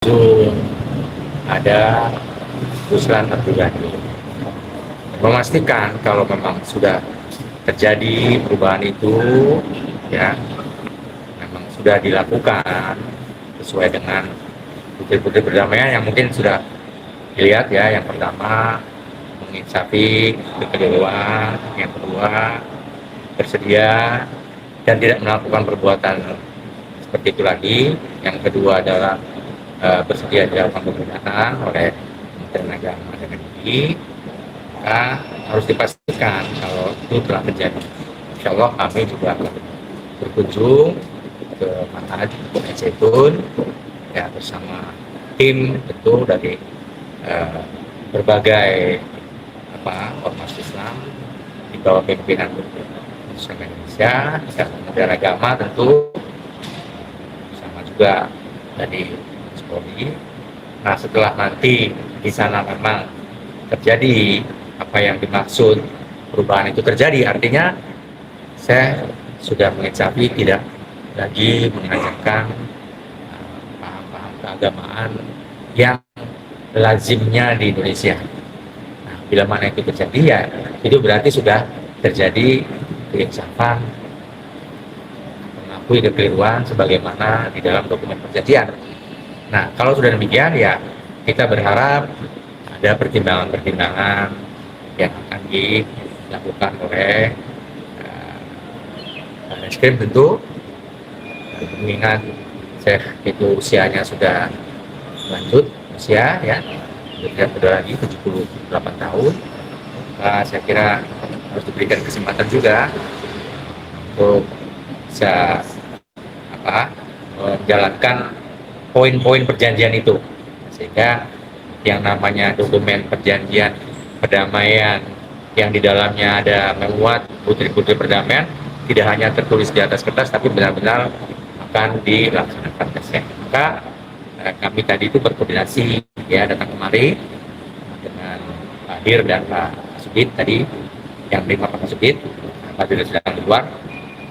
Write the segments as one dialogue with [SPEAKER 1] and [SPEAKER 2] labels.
[SPEAKER 1] Zoom, ada usulan pribadi memastikan kalau memang sudah terjadi perubahan itu, ya memang sudah dilakukan sesuai dengan putri-putri perdamaian yang mungkin sudah dilihat ya. Yang pertama menginsafi kekeliruan, yang kedua bersedia dan tidak melakukan perbuatan seperti itu lagi, yang kedua adalah bersedia dilakukan pembinaan oleh Kementerian Agama dan MUI, maka harus dipastikan kalau itu telah terjadi. Insya Allah kami juga akan berkunjung ke Ma'had Zaitun ya, bersama tim tentu dari berbagai ormas Islam di bawah pimpinan Islam Indonesia dan Kementerian Agama tentu, sama juga dari Polri. Nah, setelah nanti di sana memang terjadi apa yang dimaksud perubahan itu terjadi, artinya saya sudah menginsafi tidak lagi mengajarkan paham-paham keagamaan yang lazimnya di Indonesia. Nah, bila mana itu terjadi ya itu berarti sudah terjadi keinsafan, mengakui kekeliruan sebagaimana di dalam dokumen perjanjian. Nah, kalau sudah demikian ya kita berharap ada pertimbangan-pertimbangan yang akan dilakukan oleh Reskrim tentu, mengingat Syekh itu usianya sudah lanjut usia ya, tidak muda lagi 78 tahun. Saya kira harus diberikan kesempatan juga untuk bisa menjalankan poin-poin perjanjian itu, sehingga yang namanya dokumen perjanjian perdamaian yang di dalamnya ada memuat putri-putri perdamaian tidak hanya tertulis di atas kertas tapi benar-benar akan dilaksanakan tesnya. Maka kami tadi itu berkoordinasi ya, datang kemari dengan Pak Dir dan Pak Subit tadi, yang lima Pak Subit, Pak Dir sedang keluar,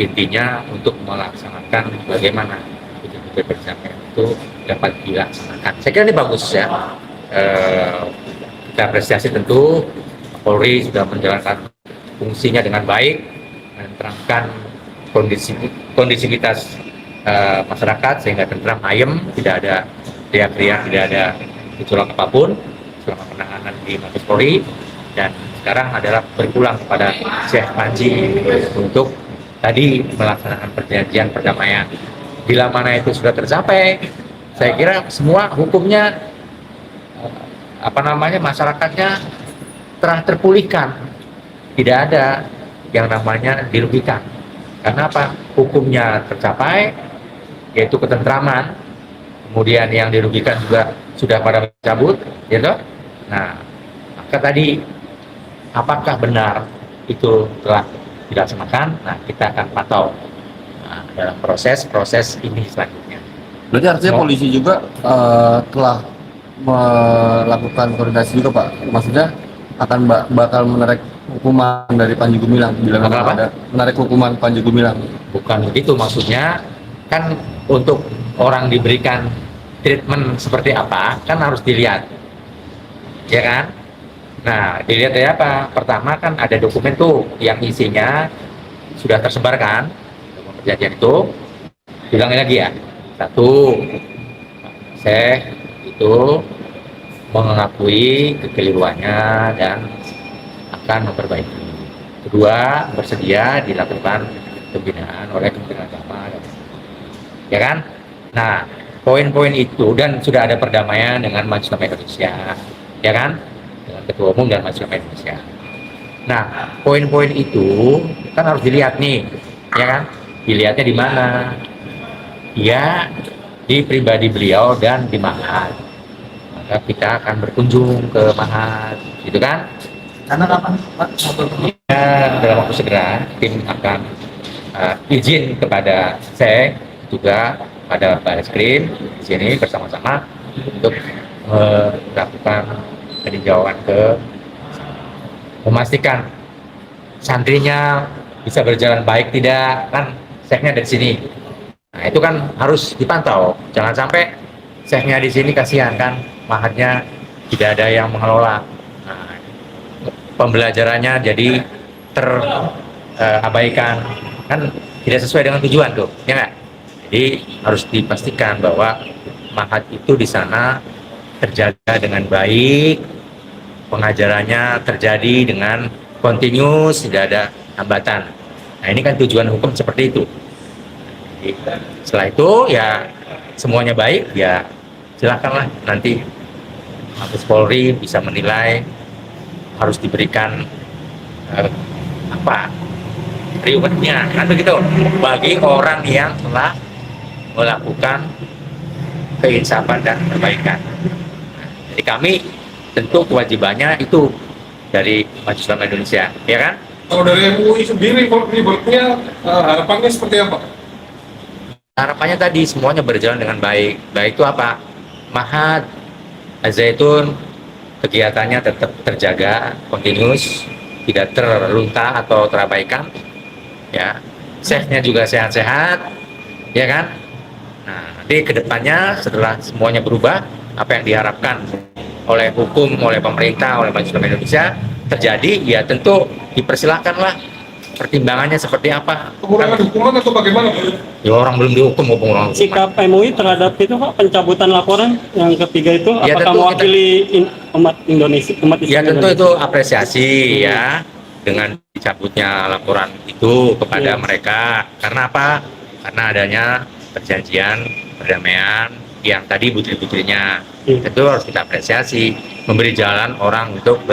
[SPEAKER 1] intinya untuk melaksanakan bagaimana putri-putri perdamaian itu dapat dilaksanakan. Saya kira ini bagus ya. Kita apresiasi tentu Polri sudah menjalankan fungsinya dengan baik, menerangkan kondisivitas masyarakat sehingga tentram, ayem, tidak ada teriak-teriak, tidak ada gejolak apapun selama penanganan di Mabes Polri. Dan sekarang adalah berpulang kepada Syekh Panji untuk tadi melaksanakan perjanjian perdamaian. Bila mana itu sudah tercapai, saya kira semua hukumnya masyarakatnya telah terpulihkan, tidak ada yang namanya dirugikan. Karena apa? Hukumnya tercapai, yaitu ketentraman. Kemudian yang dirugikan juga sudah pada mencabut, gitu. Nah, maka tadi apakah benar itu telah dilaksanakan? Nah, kita akan pantau dalam proses ini selanjutnya.
[SPEAKER 2] Berarti artinya polisi juga telah melakukan koordinasi juga, Pak. Maksudnya akan bakal menarik hukuman dari Panji Gumilang bila ada menarik hukuman Panji Gumilang.
[SPEAKER 1] Bukan begitu maksudnya, kan untuk orang diberikan treatment seperti apa kan harus dilihat, ya kan? Nah, dilihat dari apa? Pertama kan ada dokumen tuh yang isinya sudah tersebar kan, perjanjian itu. Bilangin lagi ya, satu, Syekh itu mengakui kekeliruannya dan akan memperbaiki. Kedua, bersedia dilakukan pembinaan oleh Kementerian Agama, ya kan? Nah, poin-poin itu, dan sudah ada perdamaian dengan Majelis Ulama Indonesia, ya kan? Dengan Ketua Umum dan Majelis Ulama Indonesia. Nah, poin-poin itu kan harus dilihat nih, ya kan? Dilihatnya di mana? Ya, di pribadi beliau dan di Ma'had. Maka kita akan berkunjung ke Ma'had, gitu kan?
[SPEAKER 3] Karena kapan Pak?
[SPEAKER 1] Ya, dalam waktu segera tim akan izin kepada saya juga pada Bareskrim di sini bersama-sama untuk melakukan peninjauan memastikan santrinya bisa berjalan baik tidak, kan Syekhnya dari sini. Nah, itu kan harus dipantau, jangan sampai Syekhnya di sini kasihan kan, mahatnya tidak ada yang mengelola. Nah, pembelajarannya jadi terabaikan, kan tidak sesuai dengan tujuan tuh, ya nggak? Jadi harus dipastikan bahwa mahat itu di sana terjaga dengan baik, pengajarannya terjadi dengan continuous, tidak ada hambatan. Nah ini kan tujuan hukum seperti itu. Jadi, setelah itu ya semuanya baik, ya silakanlah nanti Mabes Polri bisa menilai harus diberikan apa rewardnya, kan begitu, bagi orang yang telah melakukan keinsafan dan perbaikan. Jadi kami tentu kewajibannya itu dari Majelis Ulama Indonesia, ya kan?
[SPEAKER 3] Kalau dari MUI sendiri, rewardnya harapannya seperti apa?
[SPEAKER 1] Harapannya tadi semuanya berjalan dengan baik. Baik itu apa? Mahat Al-Zaitun kegiatannya tetap terjaga, continuous, tidak terlunta atau terabaikan. Ya, chefnya juga sehat-sehat, ya kan? Nah, nanti kedepannya setelah semuanya berubah, apa yang diharapkan oleh hukum, oleh pemerintah, oleh Majelis Ulama Indonesia terjadi, ya tentu dipersilahkanlah pertimbangannya seperti apa.
[SPEAKER 3] Pengurangan hukuman atau bagaimana?
[SPEAKER 1] Ya orang belum dihukum mau pengurangan hukuman.
[SPEAKER 4] Sikap MUI terhadap itu Pak, pencabutan laporan yang ketiga itu,
[SPEAKER 1] Ya,
[SPEAKER 4] apakah
[SPEAKER 1] tentu
[SPEAKER 4] mewakili umat Indonesia, umat
[SPEAKER 1] Ya
[SPEAKER 4] Islam
[SPEAKER 1] tentu
[SPEAKER 4] Indonesia?
[SPEAKER 1] itu apresiasi ya dengan dicabutnya laporan itu kepada
[SPEAKER 4] Iya.
[SPEAKER 1] mereka. Karena apa? Karena adanya perjanjian perdamaian yang tadi butir-butirnya.
[SPEAKER 4] Iya.
[SPEAKER 1] Tentu harus kita apresiasi, memberi jalan orang untuk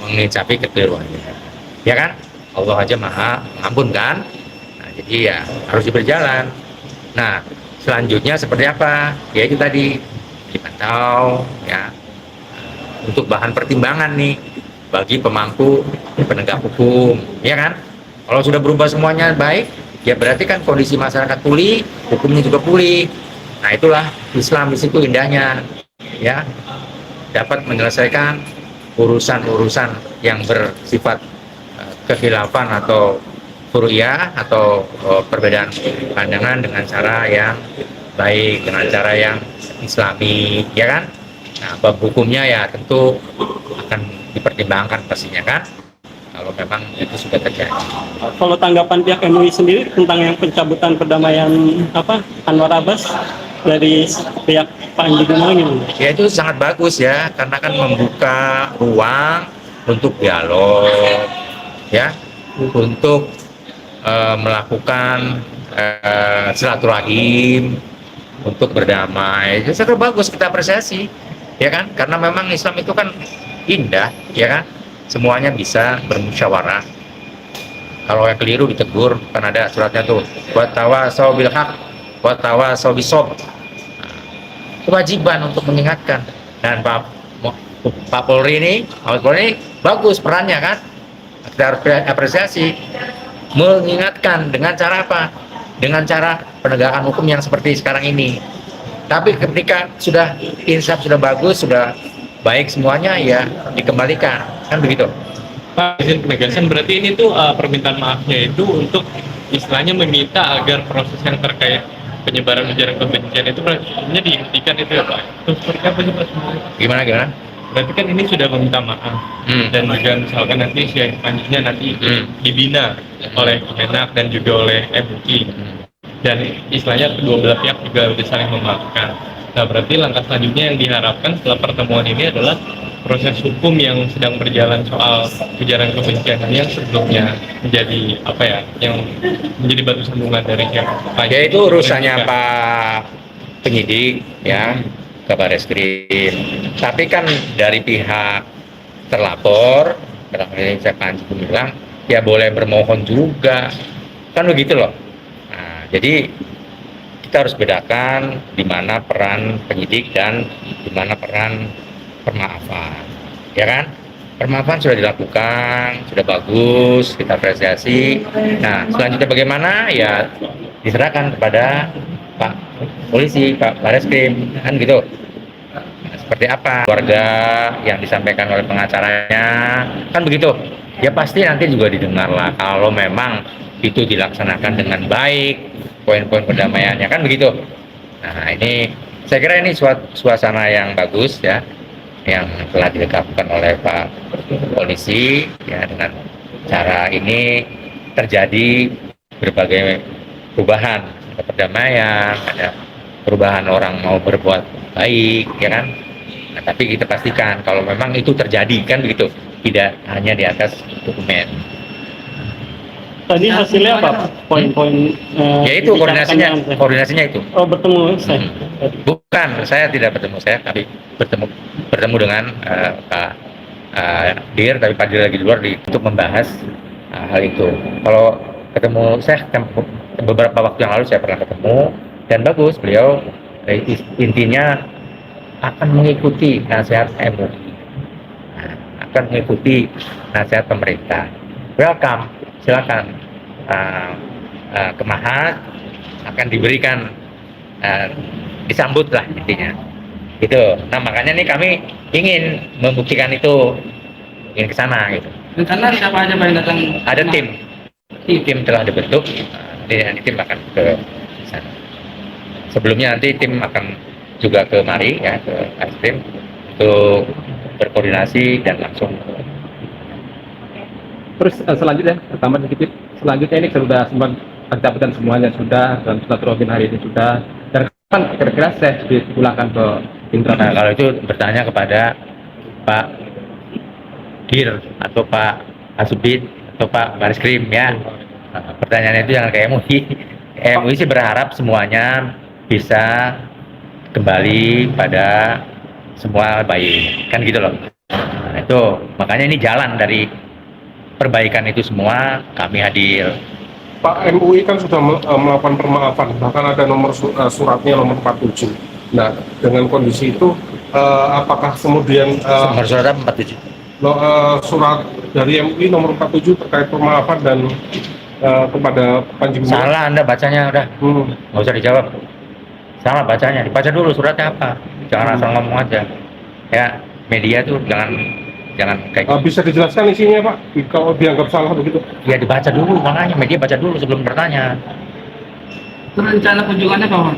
[SPEAKER 1] mengicapi kekeliruannya. Ya kan? Allah aja maha mengampunkan. Nah, jadi ya harus berjalan. Nah, selanjutnya seperti apa? Ya itu tadi dipantau ya untuk bahan pertimbangan nih bagi pemangku penegak hukum, ya kan? Kalau sudah berubah semuanya baik, ya berarti kan kondisi masyarakat pulih, hukumnya juga pulih. Nah itulah Islam, di situ indahnya, ya, dapat menyelesaikan urusan-urusan yang bersifat kekhilafan atau furu'iyah atau perbedaan pandangan dengan cara yang baik, dengan cara yang islami, ya kan? Nah, bab hukumnya ya tentu akan dipertimbangkan pastinya kan, kalau memang itu sudah terjadi.
[SPEAKER 4] Kalau tanggapan pihak MUI sendiri tentang yang pencabutan perdamaian Anwar Abbas dari pihak Pak Panji Gumilang gimana?
[SPEAKER 1] Ya itu sangat bagus ya, karena kan membuka ruang untuk dialog, ya, untuk melakukan silaturahim, untuk berdamai. Itu sangat bagus, kita apresiasi, ya kan? Karena memang Islam itu kan indah, ya kan? Semuanya bisa bermusyawarah. Kalau yang keliru ditegur, kan ada suratnya tuh. Wa tawasau bil haq, wa tawasau bisob. Kewajiban untuk mengingatkan. Dan Pak Polri ini, Mabes Polri bagus perannya kan? Kita harus apresiasi. Mengingatkan dengan cara apa? Dengan cara penegakan hukum yang seperti sekarang ini. Tapi ketika sudah insaf, sudah bagus, sudah baik semuanya, ya dikembalikan, kan begitu.
[SPEAKER 5] Pak, izin penegasan, berarti ini tuh permintaan maafnya itu untuk istilahnya meminta agar proses yang terkait penyebaran ujaran kebencian itu sebenarnya dihentikan itu ya Pak? Terus seperti apa sih Pak sebenarnya?
[SPEAKER 1] Gimana?
[SPEAKER 5] Berarti kan ini sudah meminta maaf dan juga misalkan nanti si selanjutnya nanti dibina oleh Kemenak dan juga oleh MUI dan istilahnya kedua belah pihak juga sudah saling memaafkan. Nah berarti langkah selanjutnya yang diharapkan setelah pertemuan ini adalah proses hukum yang sedang berjalan soal ujaran kebencian yang sebelumnya menjadi apa ya, yang menjadi batu sandungan dari siapa?
[SPEAKER 1] Ya itu urusannya Pak penyidik ya, Kabar Reskrim. Tapi kan dari pihak terlapor, dalam hal ini Pak Panji Gumilang, ya boleh bermohon juga, kan begitu loh. Nah, jadi kita harus bedakan di mana peran penyidik dan di mana peran permaafan, ya kan? Permaafan sudah dilakukan, sudah bagus, kita apresiasi. Nah, selanjutnya bagaimana? Ya diserahkan kepada Pak Polisi, Pak Bareskrim, kan gitu. Nah, seperti apa keluarga yang disampaikan oleh pengacaranya, kan begitu. Ya pasti nanti juga didengar lah kalau memang itu dilaksanakan dengan baik, poin-poin perdamaiannya, kan begitu. Nah, ini saya kira ini suasana yang bagus ya, yang telah dilakukan oleh Pak Polisi ya, dengan cara ini terjadi berbagai perubahan, ada perdamaian, ada perubahan orang mau berbuat baik ya kan. Nah, tapi kita pastikan kalau memang itu terjadi kan begitu, tidak hanya di atas dokumen.
[SPEAKER 4] Tadi hasilnya apa? Poin-poin
[SPEAKER 1] Ya itu
[SPEAKER 4] dibicarakan
[SPEAKER 1] koordinasinya itu.
[SPEAKER 4] Oh, bertemu saya.
[SPEAKER 1] Bukan, saya tidak bertemu, saya tapi bertemu dengan Pak Dir, tapi Pak Dir lagi di luar untuk membahas hal itu. Kalau ketemu saya beberapa waktu yang lalu saya pernah ketemu dan bagus, beliau intinya akan mengikuti nasihat MUI, akan mengikuti nasihat pemerintah. Welcome, silakan ke Mahat, akan diberikan disambut lah intinya gitu. Nah makanya nih kami ingin membuktikan itu, ingin ke sana gitu.
[SPEAKER 6] Rencana siapa aja yang datang?
[SPEAKER 1] Ada tim telah dibentuk, nanti tim akan ke sana. Sebelumnya nanti tim akan juga ke mari ya, ke Aiskrim untuk berkoordinasi dan langsung.
[SPEAKER 7] Terus selanjutnya, tambah sedikit, selanjutnya ini sudah semua pencabutan semuanya sudah, dan silaturahmi hari ini sudah, dan kapan kira-kira saya dipulangkan ke Indra?
[SPEAKER 1] Nah kalau itu bertanya kepada Pak Dir atau Pak Asubid atau Pak Bareskrim ya. Nah, pertanyaannya itu jangan kayak MUI. MUI sih berharap semuanya bisa kembali pada semua baik, kan gitu loh. Nah, itu makanya ini jalan dari perbaikan itu semua, kami hadir.
[SPEAKER 3] Pak MUI kan sudah melakukan permaafan, bahkan ada nomor suratnya nomor 47. Nah, dengan kondisi itu, apakah kemudian
[SPEAKER 1] Nomor surat 47.
[SPEAKER 3] surat dari MUI nomor 47 terkait permaafan dan kepada Panji Gumilang?
[SPEAKER 1] Salah Anda bacanya udah, nggak usah dijawab. Salah bacanya, dibaca dulu suratnya apa. Jangan asal ngomong aja. Ya, media tuh jangan kayak gitu.
[SPEAKER 3] Bisa dijelaskan isinya Pak, kalau dianggap salah begitu?
[SPEAKER 1] Ya dibaca dulu, makanya media baca dulu sebelum bertanya.
[SPEAKER 6] Rencana kunjungannya kapan?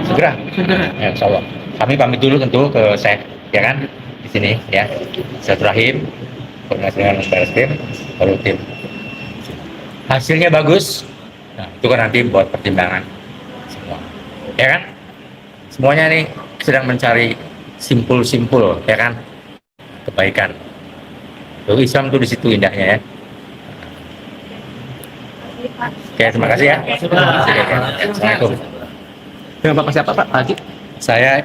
[SPEAKER 1] Segera.
[SPEAKER 6] Segera.
[SPEAKER 1] Ya, insya Allah. Kami pamit dulu tentu ke Syekh, ya kan, di sini ya. Silaturahim, koordinasi dengan Bareskrim, baru tim. Hasilnya bagus. Nah, itu kan nanti buat pertimbangan semua, ya kan? Semuanya nih sedang mencari simpul-simpul, ya kan? Kebaikan. Lalu Islam tuh di situ indahnya ya. Oke, terima kasih ya. Assalamualaikum.
[SPEAKER 7] Dengan Bapak siapa Pak? Haji?
[SPEAKER 1] Saya